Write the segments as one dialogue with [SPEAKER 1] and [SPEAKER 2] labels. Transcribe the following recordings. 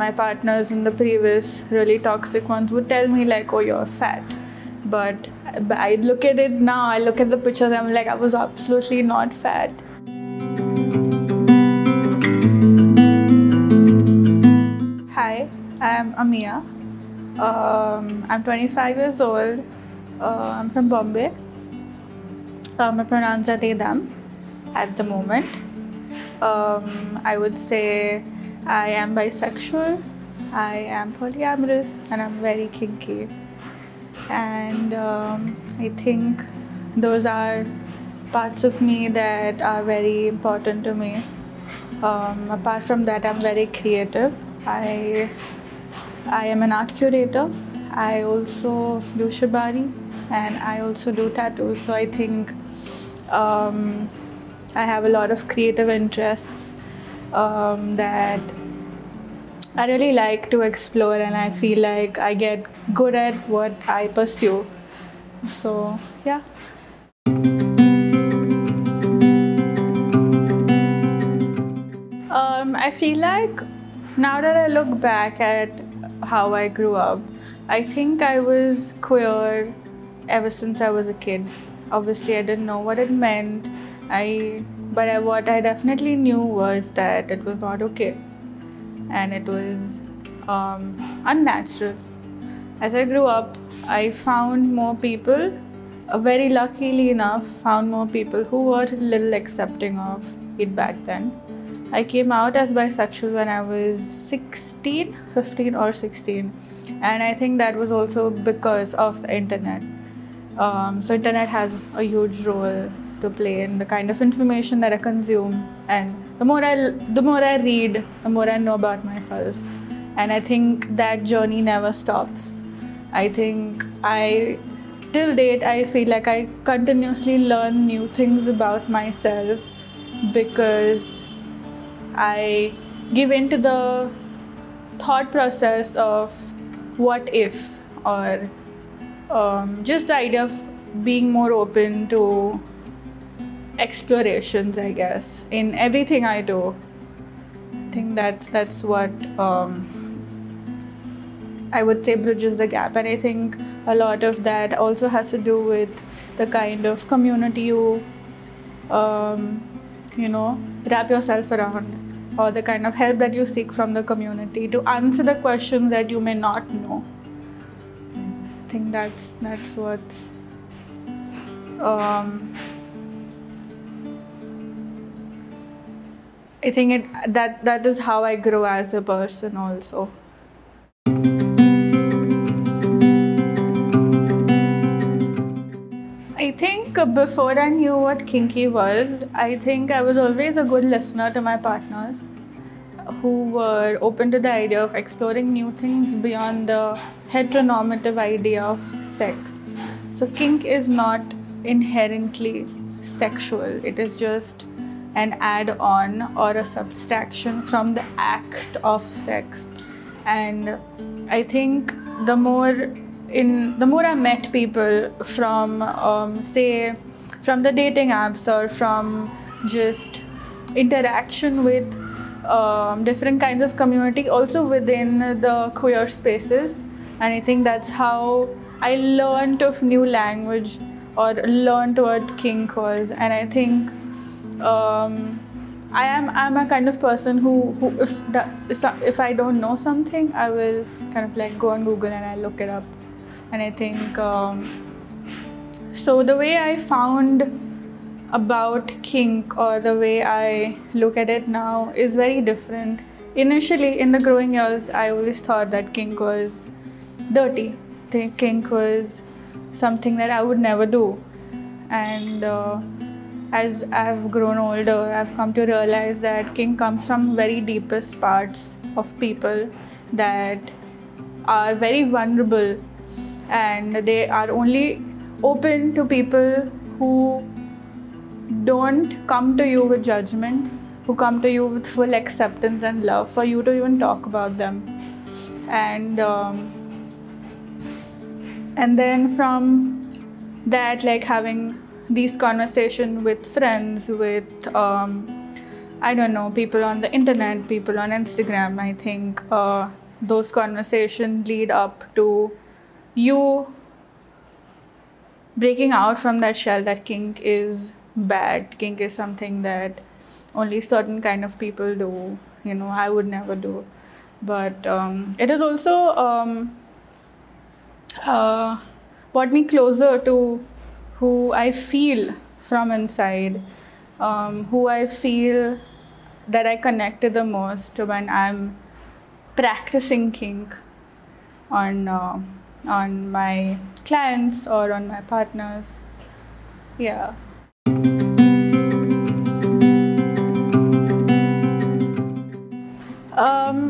[SPEAKER 1] my partners in the previous really toxic ones would tell me like, oh, you're fat. But I look at it now, I look at the pictures, I'm like, I was absolutely not fat. Hi, I'm Amia. I'm 25 years old. I'm from Bombay. My pronouns are they, them at the moment. I would say I am bisexual, I am polyamorous, and I'm very kinky. And I think those are parts of me that are very important to me. Apart from that, I'm very creative. I am an art curator. I also do shibari and I also do tattoos. So I think I have a lot of creative interests that I really like to explore, and I feel like I get good at what I pursue. So yeah. I feel like now that I look back at how I grew up, I think I was queer ever since I was a kid. Obviously, I didn't know what it meant. What I definitely knew was that it was not okay, and it was unnatural. As I grew up, I found more people, very luckily enough, found more people who were a little accepting of it back then. I came out as bisexual when I was 15 or 16, and I think that was also because of the internet. So internet has a huge role to play in the kind of information that I consume, and the more I read, the more I know about myself, and I think that journey never stops. I think till date, I feel like I continuously learn new things about myself because I give into the thought process of what if, or just the idea of being more open to explorations, I guess, in everything I do. I think that's what I would say bridges the gap, and I think a lot of that also has to do with the kind of community you wrap yourself around, or the kind of help that you seek from the community to answer the questions that you may not know. I think that's what's I think that is how I grow as a person also. I think before I knew what kinky was, I think I was always a good listener to my partners who were open to the idea of exploring new things beyond the heteronormative idea of sex. So kink is not inherently sexual. It is just an add-on or a subtraction from the act of sex. And I think the more I met people from say from the dating apps or from just interaction with different kinds of community also within the queer spaces, and I think that's how I learned of new language or learned what kink was. And I think I'm a kind of person who if I don't know something, I will kind of like go on Google and I look it up. And I think so the way I found about kink, or the way I look at it now, is very different. Initially, in the growing years, I always thought that kink was dirty. I think kink was something that I would never do. And as I've grown older, I've come to realize that kink comes from very deepest parts of people that are very vulnerable, and they are only open to people who don't come to you with judgment, who come to you with full acceptance and love for you to even talk about them. And then from that, like having these conversations with friends, with I don't know, people on the internet, people on Instagram. I think those conversations lead up to you breaking out from that shell that kink is bad. Kink is something that only certain kind of people do. You know, I would never do. But it is also brought me closer to who I feel from inside, who I feel that I connected the most when I'm practicing kink on my clients or on my partners. Yeah.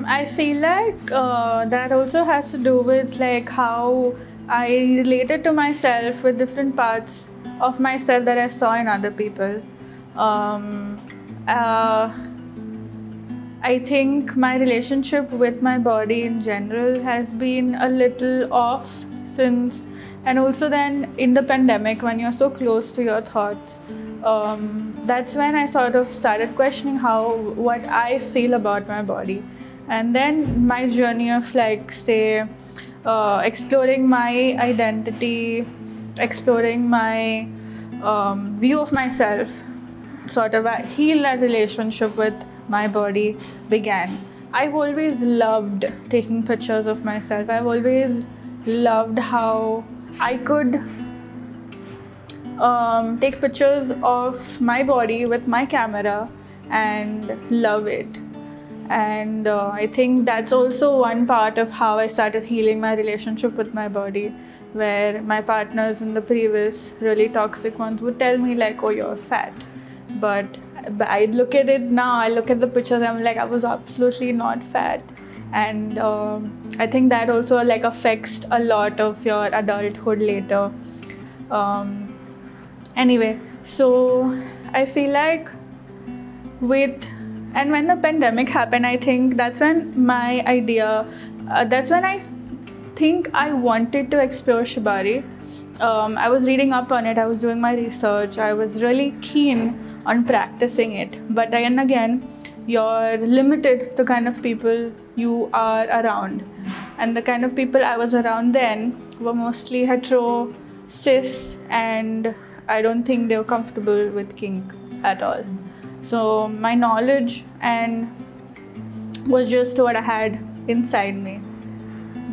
[SPEAKER 1] I feel like that also has to do with like how I related to myself with different parts of myself that I saw in other people. I think my relationship with my body in general has been a little off since, and also then in the pandemic when you're so close to your thoughts, that's when I sort of started questioning what I feel about my body. And then my journey of like say exploring my identity, exploring my view of myself, sort of heal that relationship with my body began. I've always loved taking pictures of myself. I've always loved how I could take pictures of my body with my camera and love it. And I think that's also one part of how I started healing my relationship with my body, where my partners in the previous really toxic ones would tell me like, oh, you're fat. But I look at it now, I look at the pictures, I'm like, I was absolutely not fat. And I think that also like affects a lot of your adulthood later. Anyway, so I feel like and when the pandemic happened, I think that's when that's when I think I wanted to explore Shibari. I was reading up on it, I was doing my research, I was really keen on practicing it. But then again, you're limited to the kind of people you are around. And the kind of people I was around then were mostly hetero, cis, and I don't think they were comfortable with kink at all. So my knowledge was just what I had inside me.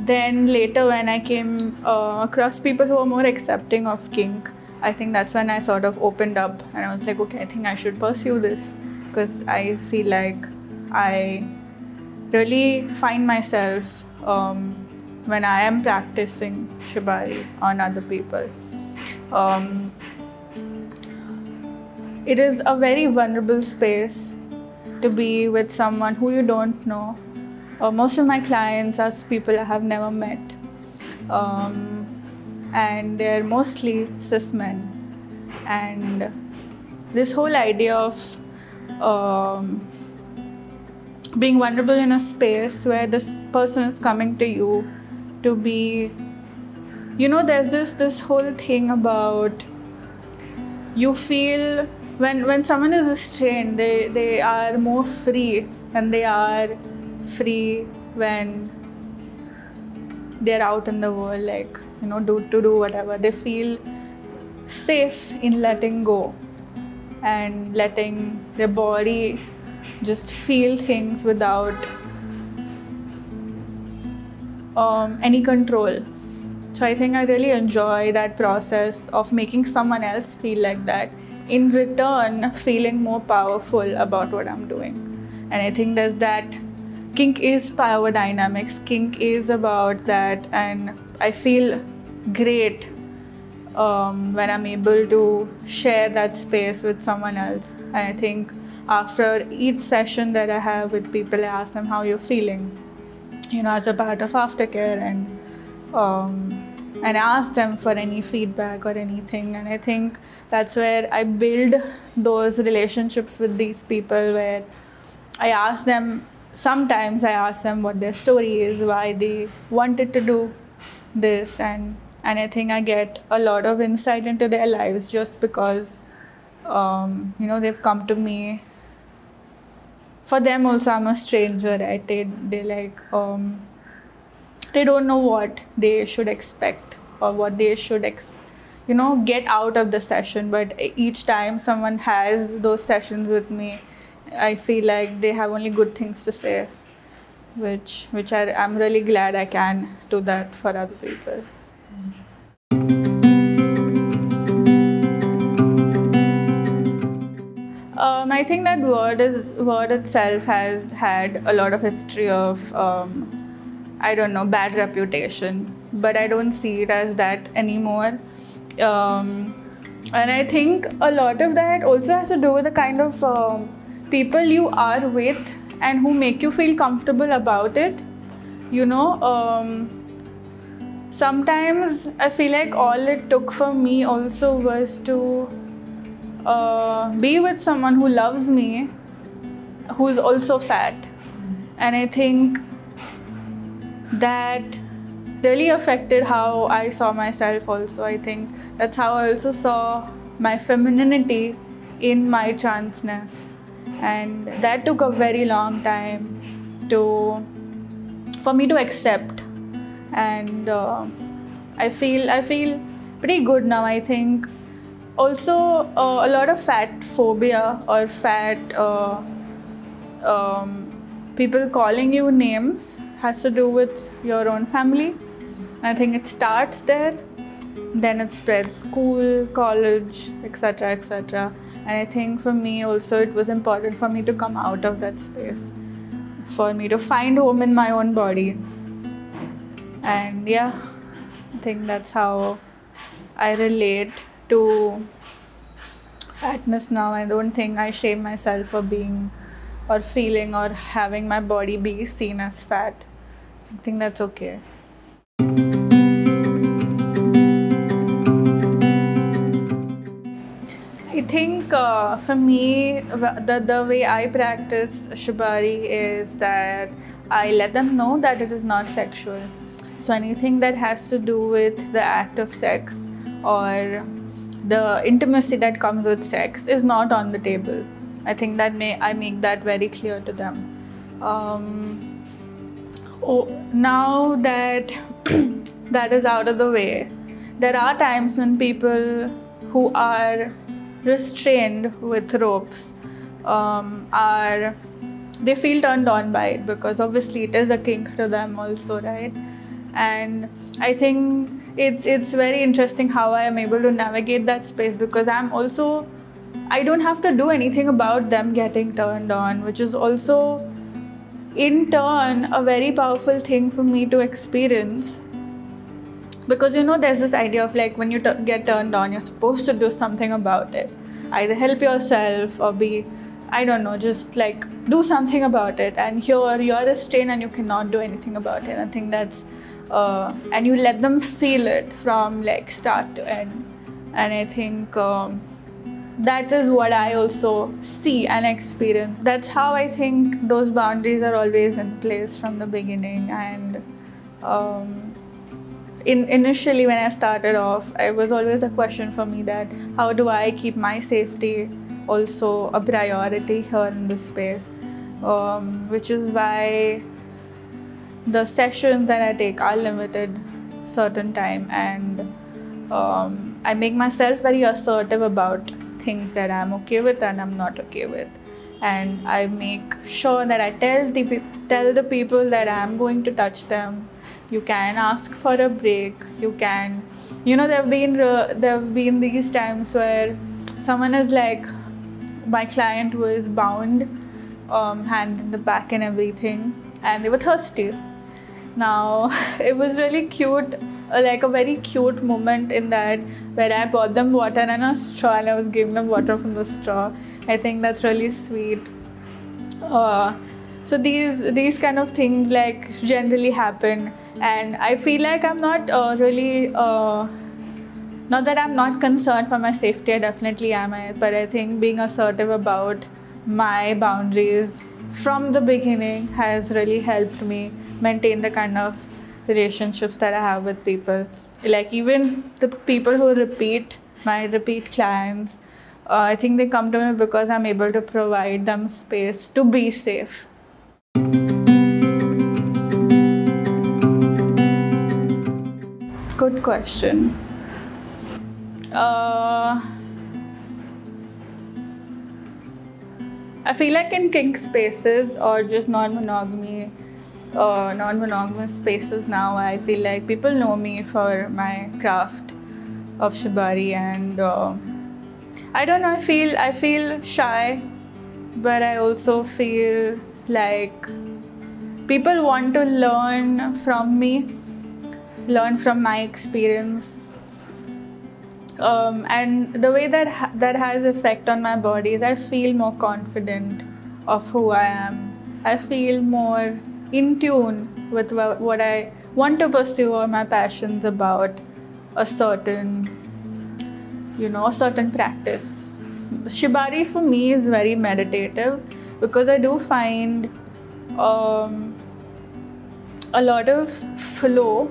[SPEAKER 1] Then later when I came across people who were more accepting of kink, I think that's when I sort of opened up and I was like, okay, I think I should pursue this, because I feel like I really find myself when I am practicing Shibari on other people. It is a very vulnerable space to be with someone who you don't know. Most of my clients are people I have never met. And they're mostly cis men. And this whole idea of being vulnerable in a space where this person is coming to you to be, you know, there's this whole thing about you feel when someone is restrained, they are more free, and they are free when they're out in the world, like, you know, to do whatever. They feel safe in letting go and letting their body just feel things without any control. So I think I really enjoy that process of making someone else feel like that, in return feeling more powerful about what I'm doing. And I think there's that. Kink is power dynamics. Kink is about that, and I feel great when I'm able to share that space with someone else. And I think after each session that I have with people, I ask them how you're feeling, you know, as a part of aftercare, and ask them for any feedback or anything. And I think that's where I build those relationships with these people, where sometimes I ask them what their story is, why they wanted to do this, and I think I get a lot of insight into their lives just because you know, they've come to me for them also I'm a stranger, right? They like they don't know what they should expect or what they should get out of the session. But each time someone has those sessions with me, I feel like they have only good things to say, which I'm really glad I can do that for other people. I think that word itself has had a lot of history of I don't know, bad reputation, but I don't see it as that anymore. And I think a lot of that also has to do with the kind of people you are with and who make you feel comfortable about it. Sometimes I feel like all it took for me also was to be with someone who loves me, who's also fat. And I think that really affected how I saw myself also. I think that's how I also saw my femininity in my transness. And that took a very long time for me to accept. And I feel pretty good now, I think. Also, a lot of fat phobia or fat people calling you names has to do with your own family. I think it starts there, then it spreads school, college, etc., etc. And I think for me also it was important for me to come out of that space, for me to find home in my own body. And yeah, I think that's how I relate to fatness now. I don't think I shame myself for being or feeling or having my body be seen as fat. I think that's okay. I think for me, the way I practice Shibari is that I let them know that it is not sexual. So anything that has to do with the act of sex or the intimacy that comes with sex is not on the table. I think that I make that very clear to them. Now that that is out of the way, there are times when people who are restrained with ropes they feel turned on by it, because obviously it is a kink to them also, right? And I think it's very interesting how I am able to navigate that space, because I don't have to do anything about them getting turned on, which is also in turn a very powerful thing for me to experience. Because there's this idea of like when you get turned on, you're supposed to do something about it, either help yourself or just like do something about it. And here you're restrained and you cannot do anything about it. I think that's and you let them feel it from like start to end. And I think that is what I also see and experience. That's how I think those boundaries are always in place from the beginning. And initially when I started off, it was always a question for me that how do I keep my safety also a priority here in this space, which is why the sessions that I take are limited certain time, and I make myself very assertive about things that I'm okay with and I'm not okay with. And I make sure that I tell the people that I'm going to touch them. You can ask for a break. You can, there've been these times where someone is like, my client was bound, hands in the back and everything, and they were thirsty. Now, it was really cute, like a very cute moment in that, where I bought them water and a straw and I was giving them water from the straw. I think that's really sweet. So these kind of things like generally happen, and I feel like I'm not really not that I'm not concerned for my safety. I definitely am, but I think being assertive about my boundaries from the beginning has really helped me maintain the kind of relationships that I have with people. Like even the people who my repeat clients, I think they come to me because I'm able to provide them space to be safe. Good question. I feel like in kink spaces or just non-monogamous spaces now, I feel like people know me for my craft of shibari, and I don't know. I feel shy, but I also feel like people want to learn from me, learn from my experience. And the way that has effect on my body is I feel more confident of who I am. I feel more in tune with what I want to pursue or my passions about a certain practice. Shibari for me is very meditative because I do find a lot of flow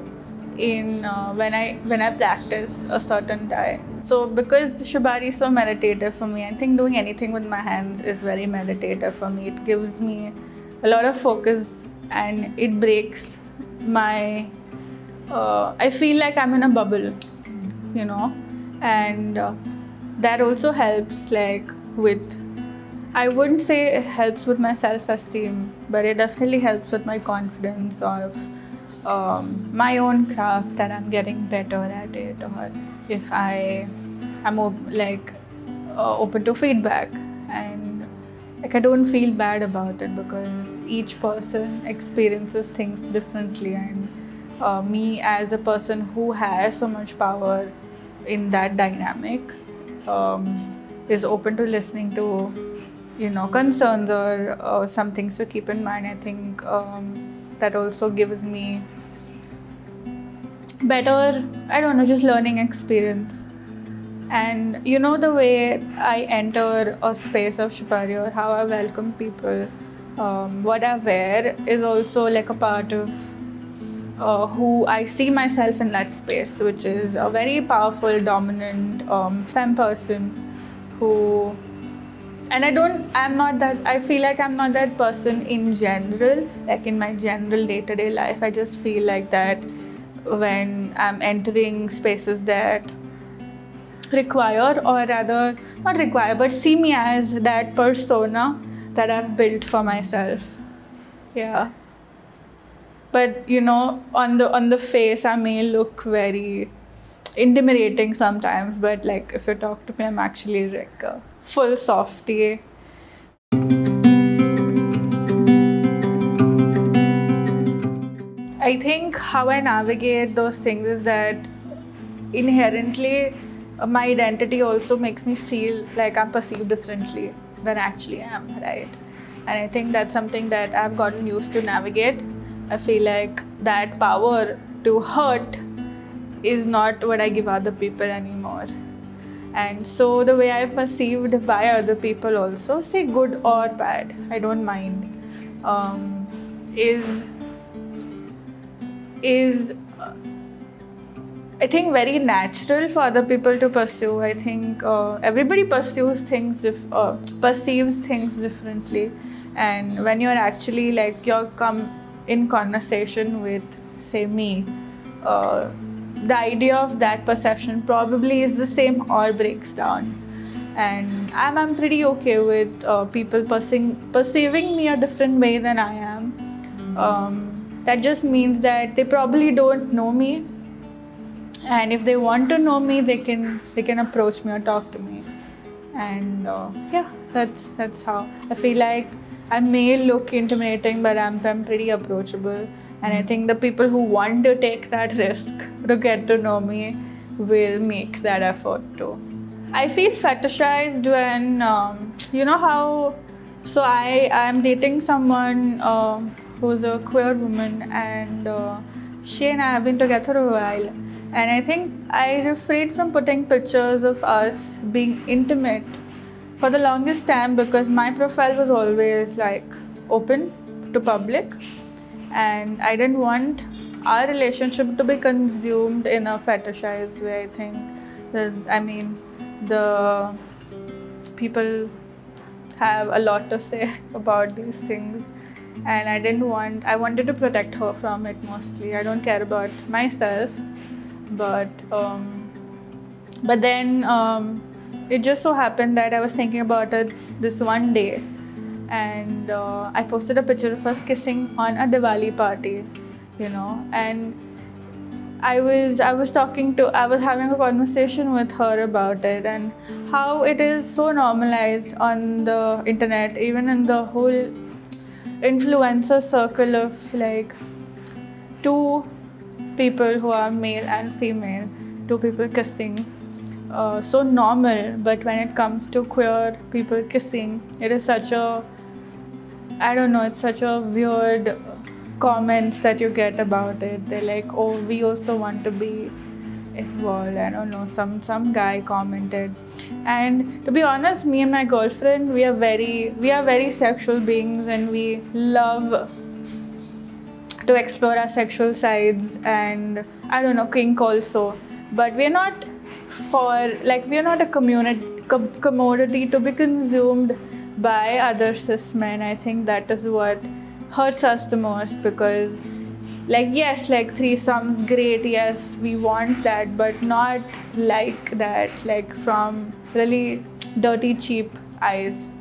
[SPEAKER 1] in when I practice a certain Thai. So because the shibari is so meditative for me, I think doing anything with my hands is very meditative for me. It gives me a lot of focus and it breaks my I feel like I'm in a bubble, and that also helps with, I wouldn't say it helps with my self-esteem, but it definitely helps with my confidence of my own craft, that I'm getting better at it, or if I'm open to feedback, and I don't feel bad about it because each person experiences things differently, and me as a person who has so much power in that dynamic is open to listening to concerns or some things to keep in mind. I think that also gives me better, just learning experience. And the way I enter a space of shibari or how I welcome people, what I wear is also like a part of who I see myself in that space, which is a very powerful, dominant femme person who, and I feel like I'm not that person in general, like in my general day-to-day life. I just feel like that when I'm entering spaces that require, or rather not require, but see me as that persona that I've built for myself. Yeah. But on the face I may look very intimidating sometimes, but like if you talk to me, I'm actually like a full softie. I think how I navigate those things is that inherently my identity also makes me feel like I'm perceived differently than I actually am, right? And I think that's something that I've gotten used to navigate. I feel like that power to hurt is not what I give other people anymore. And so the way I'm perceived by other people also, say good or bad, I don't mind, is I think very natural for other people to pursue. I think everybody perceives things differently, and when you're actually you're come in conversation with, say, me, the idea of that perception probably is the same or breaks down, and I'm pretty okay with people perceiving me a different way than I am. That just means that they probably don't know me, and if they want to know me, they can approach me or talk to me. And yeah, that's how I feel like I may look intimidating, but I'm pretty approachable. And I think the people who want to take that risk to get to know me will make that effort too. I feel fetishized when so I'm dating someone who's a queer woman, and she and I have been together a while, and I think I refrained from putting pictures of us being intimate for the longest time because my profile was always open to public, and I didn't want our relationship to be consumed in a fetishized way. I think that, people have a lot to say about these things, and I wanted to protect her from it mostly. I don't care about myself, but then it just so happened that I was thinking about it this one day, and I posted a picture of us kissing on a Diwali party, and I was having a conversation with her about it, and how it is so normalized on the internet, even in the whole influencer circle of like two people who are male and female, two people kissing. So normal, but when it comes to queer people kissing, it is such a, I don't know, it's such a weird comments that you get about it. They're like, oh, we also want to be involved. I don't know, some guy commented. And to be honest, me and my girlfriend, we are very sexual beings, and we love to explore our sexual sides, and I don't know, kink also. But we're not a commodity to be consumed by other cis men. I think that is what hurts us the most, because yes, threesomes, great, yes, we want that, but not like that, from really dirty, cheap eyes.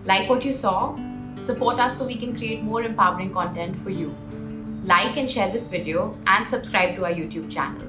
[SPEAKER 2] Like what you saw? Support us so we can create more empowering content for you. Like and share this video and subscribe to our YouTube channel.